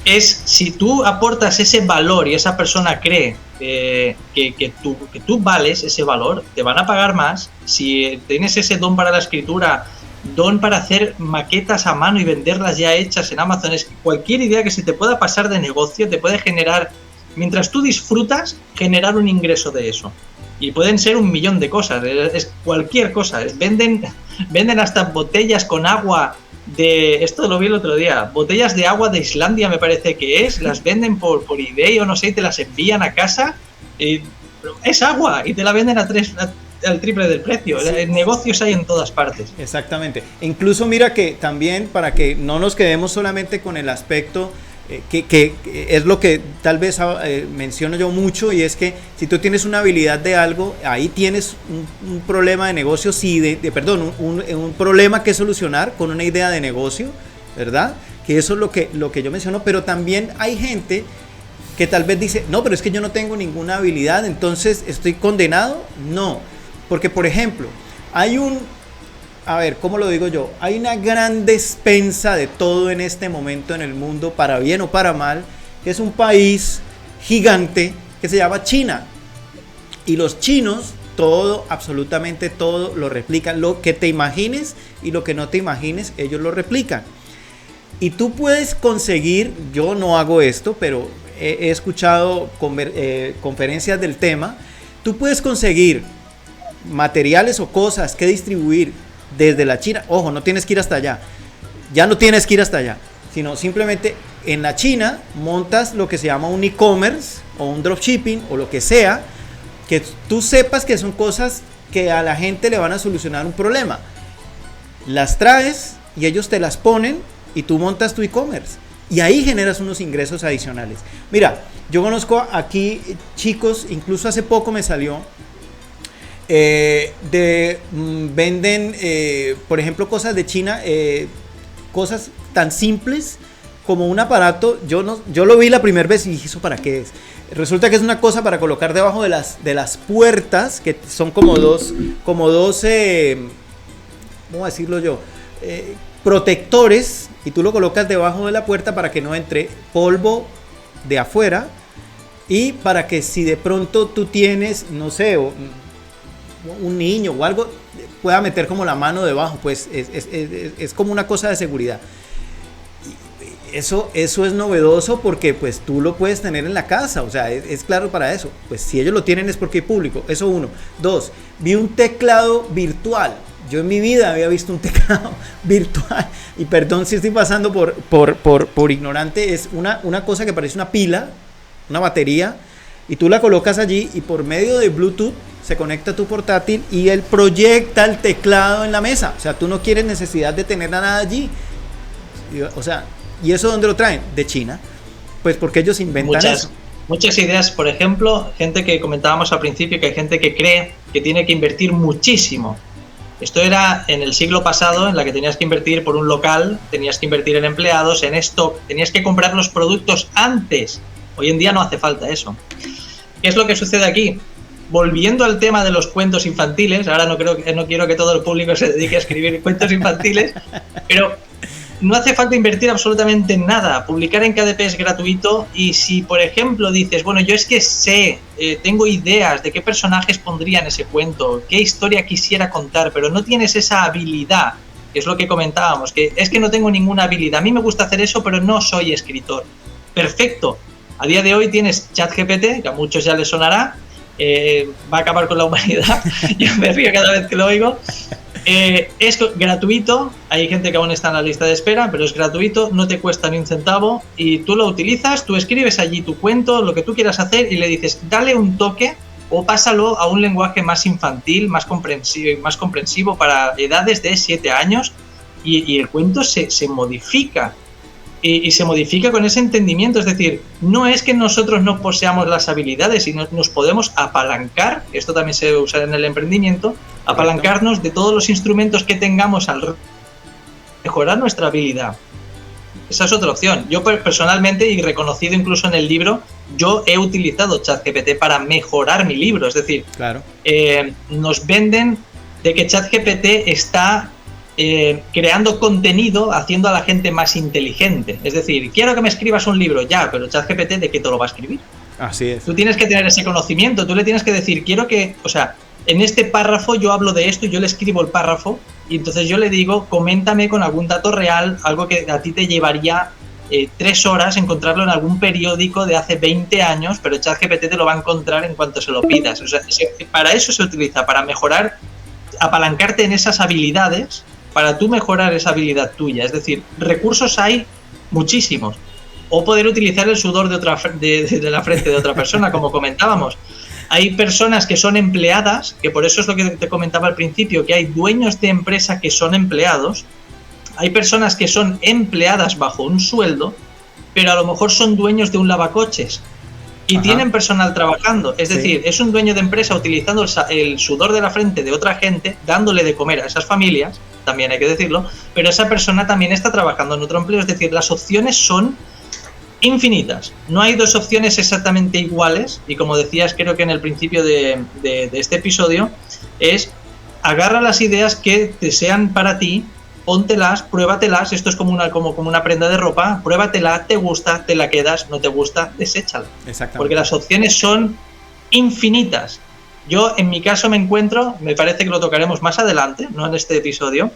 Es si tú aportas ese valor y esa persona cree que tú vales ese valor, te van a pagar más. Si tienes ese don para la escritura, don para hacer maquetas a mano y venderlas ya hechas en Amazon, es cualquier idea que se te pueda pasar de negocio te puede generar, mientras tú disfrutas, generar un ingreso de eso. Y pueden ser 1.000.000 de cosas, es cualquier cosa. Venden hasta botellas con agua de, esto lo vi el otro día, botellas de agua de Islandia me parece que es, las venden por eBay o no sé, y te las envían a casa, es agua y te la venden al triple del precio. Sí. Negocios hay en todas partes. Exactamente. Incluso mira que también, para que no nos quedemos solamente con el aspecto que es lo que tal vez menciono yo mucho, y es que si tú tienes una habilidad de algo, ahí tienes un problema de negocio, un problema que solucionar con una idea de negocio, ¿verdad? Que eso es lo que yo menciono, pero también hay gente que tal vez dice, no, pero es que yo no tengo ninguna habilidad, entonces estoy condenado. No, porque por ejemplo, ¿cómo lo digo yo? Hay una gran despensa de todo en este momento en el mundo, para bien o para mal, que es un país gigante que se llama China. Y los chinos, absolutamente todo lo replican. Lo que te imagines y lo que no te imagines, ellos lo replican. Y tú puedes conseguir, yo no hago esto, pero he escuchado conferencias del tema, tú puedes conseguir materiales o cosas que distribuir desde la China. Ojo, no tienes que ir hasta allá, ya no tienes que ir hasta allá, sino simplemente en la China montas lo que se llama un e-commerce o un dropshipping o lo que sea, que tú sepas que son cosas que a la gente le van a solucionar un problema, las traes y ellos te las ponen y tú montas tu e-commerce y ahí generas unos ingresos adicionales. Mira, yo conozco aquí chicos, incluso hace poco me salió venden, por ejemplo, cosas de China, cosas tan simples como un aparato. Yo lo vi la primera vez y dije, ¿eso para qué es? Resulta que es una cosa para colocar debajo de las puertas, que son como dos ¿cómo decirlo yo? Protectores, y tú lo colocas debajo de la puerta para que no entre polvo de afuera, y para que si de pronto tú tienes, no sé, un niño o algo, pueda meter como la mano debajo, pues es como una cosa de seguridad. Eso es novedoso porque pues tú lo puedes tener en la casa, o sea, es claro para eso. Pues si ellos lo tienen es porque hay público, eso uno. Dos, vi un teclado virtual. Yo en mi vida había visto un teclado virtual, y perdón si estoy pasando por ignorante, es una cosa que parece una pila, una batería, y tú la colocas allí y por medio de Bluetooth se conecta a tu portátil y él proyecta el teclado en la mesa. O sea, tú no quieres necesidad de tener nada allí. O sea, ¿y eso dónde lo traen? De China. Pues porque ellos inventan eso. Muchas ideas, por ejemplo, gente que comentábamos al principio, que hay gente que cree que tiene que invertir muchísimo. Esto era en el siglo pasado, en la que tenías que invertir por un local, tenías que invertir en empleados, en stock, tenías que comprar los productos antes. Hoy en día no hace falta eso. ¿Qué es lo que sucede aquí? Volviendo al tema de los cuentos infantiles, ahora no quiero que todo el público se dedique a escribir cuentos infantiles, pero no hace falta invertir absolutamente en nada. Publicar en KDP es gratuito, y si, por ejemplo, dices, bueno, yo es que sé, tengo ideas de qué personajes pondría en ese cuento, qué historia quisiera contar, pero no tienes esa habilidad, que es lo que comentábamos, que es que no tengo ninguna habilidad. A mí me gusta hacer eso, pero no soy escritor. Perfecto. A día de hoy tienes ChatGPT, que a muchos ya les sonará, va a acabar con la humanidad, yo me río cada vez que lo oigo. Es gratuito, hay gente que aún está en la lista de espera, pero es gratuito, no te cuesta ni un centavo y tú lo utilizas, tú escribes allí tu cuento, lo que tú quieras hacer y le dices, dale un toque o pásalo a un lenguaje más infantil, más comprensivo para edades de 7 años y el cuento se modifica. Y se modifica con ese entendimiento, es decir, no es que nosotros no poseamos las habilidades, sino nos podemos apalancar, esto también se debe usar en el emprendimiento, apalancarnos de todos los instrumentos que tengamos al mejorar nuestra habilidad. Esa es otra opción. Yo personalmente, y reconocido incluso en el libro, yo he utilizado ChatGPT para mejorar mi libro, es decir, claro. Nos venden de que ChatGPT está creando contenido, haciendo a la gente más inteligente. Es decir, quiero que me escribas un libro, ya, pero ChatGPT, ¿de qué te lo va a escribir? Así es. Tú tienes que tener ese conocimiento, tú le tienes que decir, quiero que, o sea, en este párrafo yo hablo de esto, yo le escribo el párrafo y entonces yo le digo, coméntame con algún dato real, algo que a ti te llevaría 3 horas encontrarlo en algún periódico de hace 20 años, pero ChatGPT te lo va a encontrar en cuanto se lo pidas. O sea, para eso se utiliza, para mejorar, apalancarte en esas habilidades, para tú mejorar esa habilidad tuya. Es decir, recursos hay muchísimos. O poder utilizar el sudor de la frente de otra persona, como comentábamos. Hay personas que son empleadas, que por eso es lo que te comentaba al principio, que hay dueños de empresa que son empleados. Hay personas que son empleadas bajo un sueldo, pero a lo mejor son dueños de un lavacoches y Ajá. tienen personal trabajando. Es decir, es un dueño de empresa utilizando el sudor de la frente de otra gente, dándole de comer a esas familias, también hay que decirlo, pero esa persona también está trabajando en otro empleo. Es decir, las opciones son infinitas. No hay dos opciones exactamente iguales y como decías, creo que en el principio de este episodio, es agarra las ideas que te sean para ti, póntelas, pruébatelas, esto es como una prenda de ropa, pruébatela, te gusta, te la quedas, no te gusta, deséchala. Exactamente. Porque las opciones son infinitas. Yo en mi caso me parece que lo tocaremos más adelante, no en este episodio,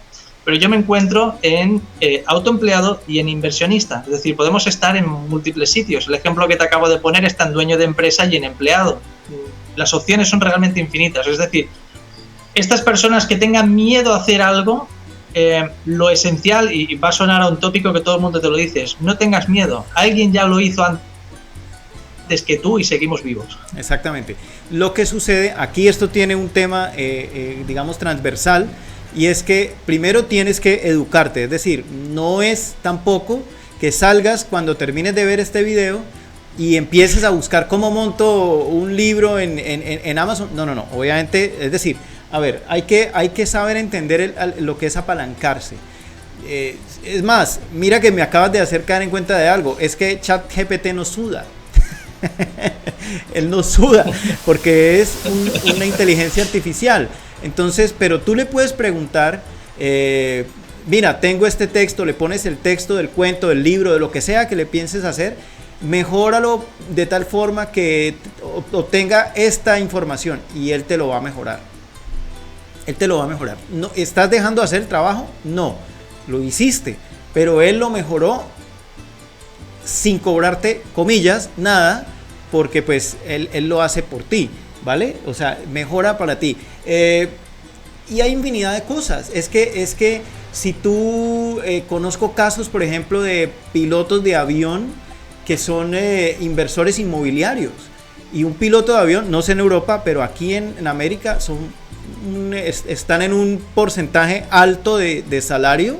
pero yo me encuentro en autoempleado y en inversionista. Es decir, podemos estar en múltiples sitios. El ejemplo que te acabo de poner está en dueño de empresa y en empleado. Las opciones son realmente infinitas. Es decir, estas personas que tengan miedo a hacer algo, lo esencial, y va a sonar a un tópico que todo el mundo te lo dice, es no tengas miedo. Alguien ya lo hizo antes que tú y seguimos vivos. Exactamente. Lo que sucede, aquí esto tiene un tema, digamos, transversal, y es que primero tienes que educarte, es decir, no es tampoco que salgas cuando termines de ver este video y empieces a buscar cómo monto un libro en Amazon. No, obviamente, es decir, a ver, hay que saber entender lo que es apalancarse. Es más, mira que me acabas de hacer caer en cuenta de algo, es que ChatGPT no suda. Él no suda porque es una inteligencia artificial. Entonces, pero tú le puedes preguntar, mira, tengo este texto, le pones el texto del cuento, del libro, de lo que sea que le pienses hacer, mejóralo de tal forma que obtenga esta información y él te lo va a mejorar. Él te lo va a mejorar. No, ¿estás dejando de hacer el trabajo? No, lo hiciste, pero él lo mejoró sin cobrarte, comillas, nada, porque pues él lo hace por ti, ¿vale? O sea, mejora para ti. Y hay infinidad de cosas. Es que si tú conozco casos, por ejemplo, de pilotos de avión que son inversores inmobiliarios. Y un piloto de avión, no sé en Europa, pero aquí en América están en un porcentaje alto de salario.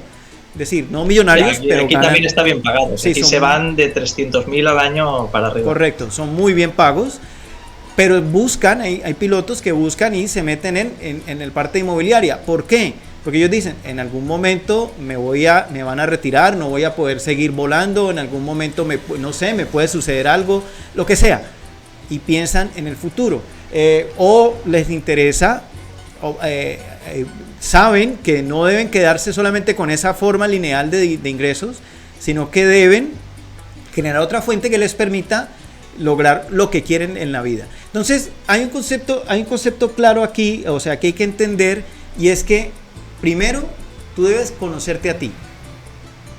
Es decir, no millonarios, pero aquí también está bien pagado. Sí, aquí se van de 300.000 al año para arriba. Correcto, son muy bien pagos, pero buscan, hay pilotos que buscan y se meten en el parte inmobiliaria. ¿Por qué? Porque ellos dicen, en algún momento me van a retirar, no voy a poder seguir volando, en algún momento me puede suceder algo, lo que sea. Y piensan en el futuro. O les interesa, saben que no deben quedarse solamente con esa forma lineal de ingresos, sino que deben generar otra fuente que les permita lograr lo que quieren en la vida. Entonces, hay un concepto claro aquí, o sea, que hay que entender, y es que primero tú debes conocerte a ti,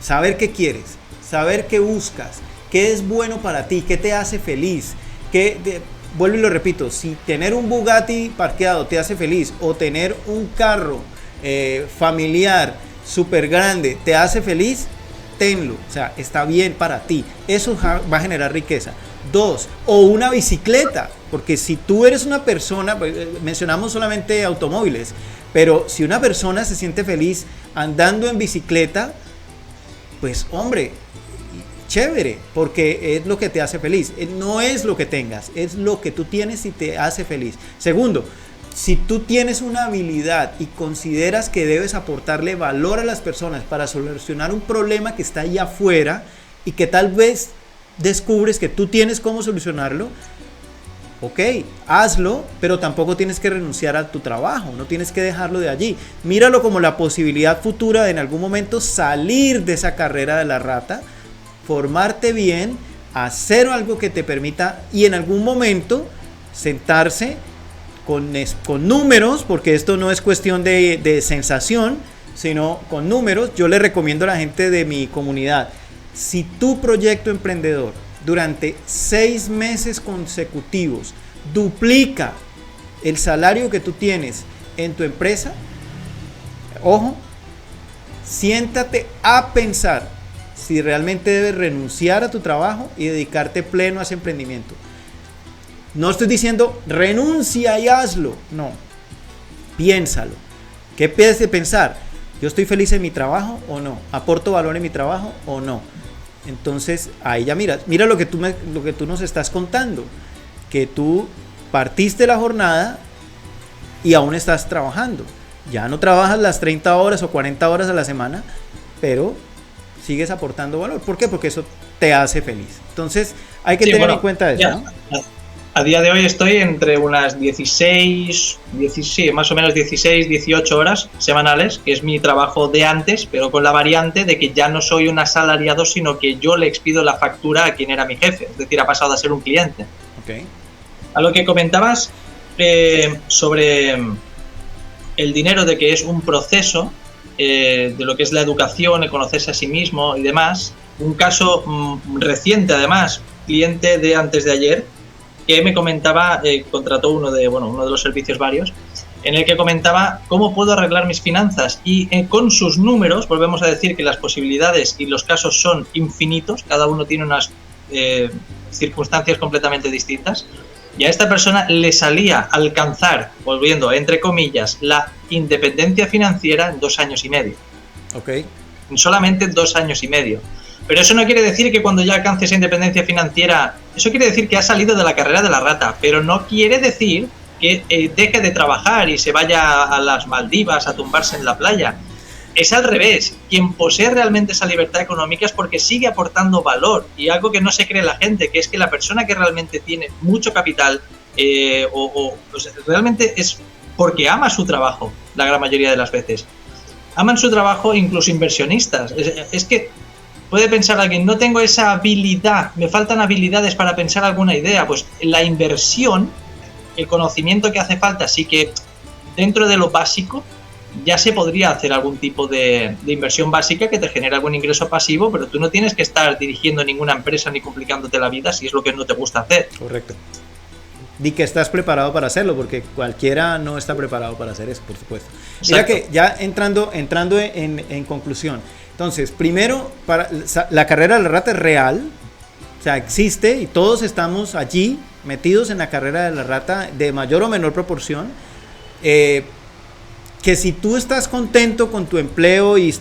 saber qué quieres, saber qué buscas, qué es bueno para ti, qué te hace feliz, vuelvo y lo repito, si tener un Bugatti parqueado te hace feliz o tener un carro familiar, súper grande, te hace feliz, tenlo, o sea, está bien para ti, eso va a generar riqueza. 2, o una bicicleta, porque si tú eres una persona, mencionamos solamente automóviles, pero si una persona se siente feliz andando en bicicleta, pues hombre, chévere, porque es lo que te hace feliz, no es lo que tengas, es lo que tú tienes y te hace feliz. Segundo, si tú tienes una habilidad y consideras que debes aportarle valor a las personas para solucionar un problema que está allá afuera y que tal vez descubres que tú tienes cómo solucionarlo, ok, hazlo, pero tampoco tienes que renunciar a tu trabajo, no tienes que dejarlo de allí. Míralo como la posibilidad futura de en algún momento salir de esa carrera de la rata, formarte bien, hacer algo que te permita y en algún momento sentarse con números, porque esto no es cuestión de sensación, sino con números. Yo le recomiendo a la gente de mi comunidad, si tu proyecto emprendedor durante 6 meses consecutivos duplica el salario que tú tienes en tu empresa, ojo, siéntate a pensar si realmente debes renunciar a tu trabajo y dedicarte pleno a ese emprendimiento. No estoy diciendo renuncia y hazlo, no, piénsalo. ¿Qué puedes de pensar? ¿Yo estoy feliz en mi trabajo o no? ¿Aporto valor en mi trabajo o no? Entonces ahí ya mira lo que tú nos estás contando, que tú partiste la jornada y aún estás trabajando. Ya no trabajas las 30 horas o 40 horas a la semana, pero sigues aportando valor. ¿Por qué? Porque eso te hace feliz. Entonces hay que tener en cuenta eso, ¿no? A día de hoy estoy entre unas 16, más o menos 16, 18 horas semanales, que es mi trabajo de antes, pero con la variante de que ya no soy un asalariado, sino que yo le expido la factura a quien era mi jefe, es decir, ha pasado a ser un cliente. Okay. A lo que comentabas sobre el dinero, de que es un proceso de lo que es la educación, el conocerse a sí mismo y demás, un caso reciente además, cliente de antes de ayer, que me comentaba, contrató uno de los servicios varios, en el que comentaba cómo puedo arreglar mis finanzas y con sus números, volvemos a decir que las posibilidades y los casos son infinitos, cada uno tiene unas circunstancias completamente distintas, y a esta persona le salía alcanzar, volviendo entre comillas, la independencia financiera en 2 años y medio. Okay. Solamente 2 años y medio. Pero eso no quiere decir que cuando ya alcance esa independencia financiera, eso quiere decir que ha salido de la carrera de la rata, pero no quiere decir que deje de trabajar y se vaya a las Maldivas a tumbarse en la playa. Es al revés, quien posee realmente esa libertad económica es porque sigue aportando valor, y algo que no se cree la gente, que es que la persona que realmente tiene mucho capital pues realmente es porque ama su trabajo, la gran mayoría de las veces. Aman su trabajo, incluso inversionistas. Es que puede pensar alguien, no tengo esa habilidad, me faltan habilidades para pensar alguna idea. Pues la inversión, el conocimiento que hace falta, sí que dentro de lo básico ya se podría hacer algún tipo de inversión básica que te genere algún ingreso pasivo, pero tú no tienes que estar dirigiendo ninguna empresa ni complicándote la vida si es lo que no te gusta hacer. Correcto. Di que estás preparado para hacerlo, porque cualquiera no está preparado para hacer eso, por supuesto. Mira que ya entrando en conclusión. Entonces, primero, la carrera de la rata es real, o sea, existe y todos estamos allí metidos en la carrera de la rata de mayor o menor proporción. Que si tú estás contento con tu empleo y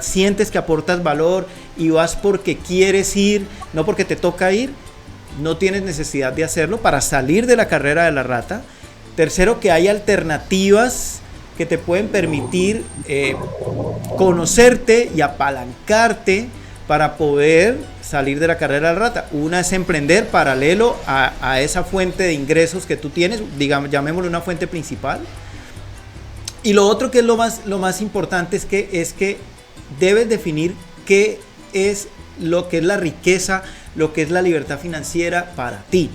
sientes que aportas valor y vas porque quieres ir, no porque te toca ir, no tienes necesidad de hacerlo para salir de la carrera de la rata. Tercero, que hay alternativas que te pueden permitir conocerte y apalancarte para poder salir de la carrera de la rata. Una es emprender paralelo a esa fuente de ingresos que tú tienes, digamos, llamémoslo una fuente principal. Y lo otro que es lo más importante es que debes definir qué es lo que es la riqueza, lo que es la libertad financiera para ti.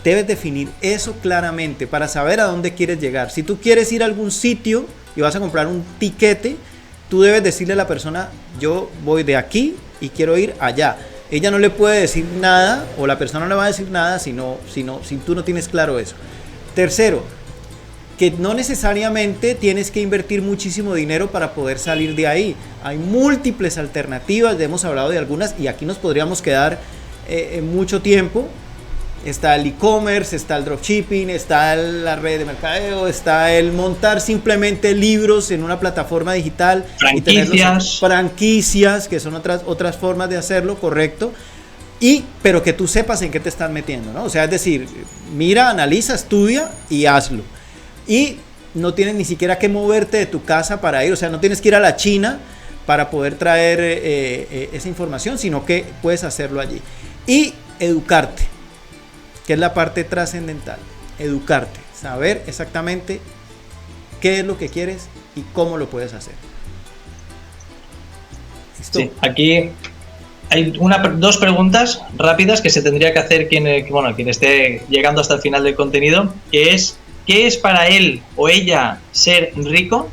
Debes definir eso claramente para saber a dónde quieres llegar. Si tú quieres ir a algún sitio y vas a comprar un tiquete, tú debes decirle a la persona, yo voy de aquí y quiero ir allá. Ella no le puede decir nada, o la persona no le va a decir nada si tú no tienes claro eso. Tercero, que no necesariamente tienes que invertir muchísimo dinero para poder salir de ahí. Hay múltiples alternativas, hemos hablado de algunas y aquí nos podríamos quedar mucho tiempo. Está el e-commerce, está el dropshipping, está la red de mercadeo, está el montar simplemente libros en una plataforma digital. Franquicias. Franquicias, que son otras formas de hacerlo, correcto. Pero que tú sepas en qué te estás metiendo, ¿no? O sea, es decir, mira, analiza, estudia y hazlo. Y no tienes ni siquiera que moverte de tu casa para ir, o sea, no tienes que ir a la China para poder traer esa información, sino que puedes hacerlo allí. Y educarte, que es la parte trascendental. Educarte, saber exactamente qué es lo que quieres y cómo lo puedes hacer. ¿Listo? Sí, aquí hay dos preguntas rápidas que se tendría que hacer quien esté llegando hasta el final del contenido, que es: ¿qué es para él o ella ser rico?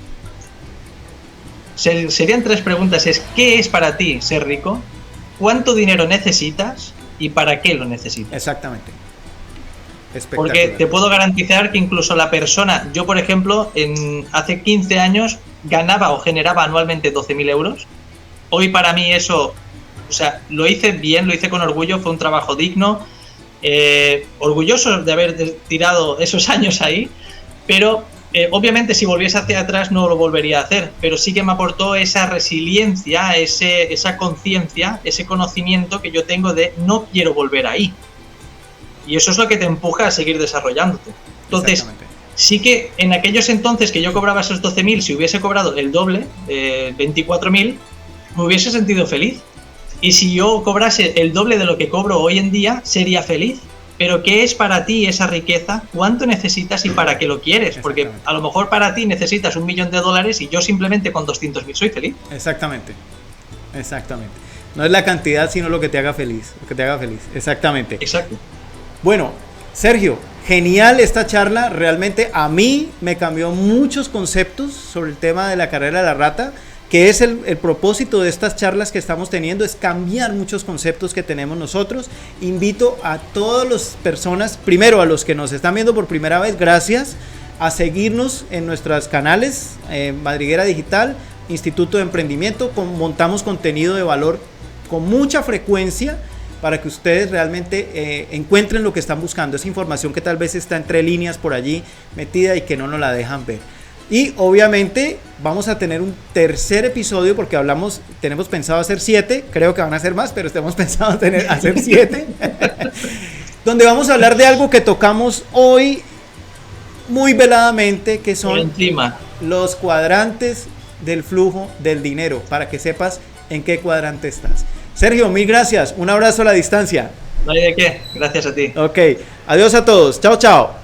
Serían tres preguntas, es: ¿qué es para ti ser rico? ¿Cuánto dinero necesitas? ¿Y para qué lo necesitas? Exactamente. Porque te puedo garantizar que incluso la persona, yo por ejemplo, hace 15 años ganaba o generaba anualmente 12.000 euros. Hoy para mí eso, o sea, lo hice bien, lo hice con orgullo, fue un trabajo digno, orgulloso de haber tirado esos años ahí, pero obviamente si volviese hacia atrás no lo volvería a hacer, pero sí que me aportó esa resiliencia, esa conciencia, ese conocimiento que yo tengo de no quiero volver ahí. Y eso es lo que te empuja a seguir desarrollándote. Entonces, sí que en aquellos entonces que yo cobraba esos 12.000, si hubiese cobrado el doble, 24.000, me hubiese sentido feliz. Y si yo cobrase el doble de lo que cobro hoy en día, sería feliz. Pero ¿qué es para ti esa riqueza? ¿Cuánto necesitas y para qué lo quieres? Porque a lo mejor para ti necesitas $1.000.000 y yo simplemente con 200.000 soy feliz. Exactamente. No es la cantidad, sino lo que te haga feliz. Exactamente. Exacto. Bueno, Sergio, genial esta charla. Realmente a mí me cambió muchos conceptos sobre el tema de la carrera de la rata, que es el propósito de estas charlas que estamos teniendo, es cambiar muchos conceptos que tenemos nosotros. Invito a todas las personas, primero a los que nos están viendo por primera vez, gracias, a seguirnos en nuestros canales, Madriguera Digital, Instituto de Emprendimiento, montamos contenido de valor con mucha frecuencia para que ustedes realmente encuentren lo que están buscando, esa información que tal vez está entre líneas por allí metida y que no nos la dejan ver. Y obviamente vamos a tener un tercer episodio porque tenemos pensado hacer 7, creo que van a ser más, pero tenemos pensado hacer 7, donde vamos a hablar de algo que tocamos hoy muy veladamente, que son los cuadrantes del flujo del dinero, para que sepas en qué cuadrante estás. Sergio, mil gracias, un abrazo a la distancia. No hay de qué, gracias a ti. Ok, adiós a todos, chao, chao.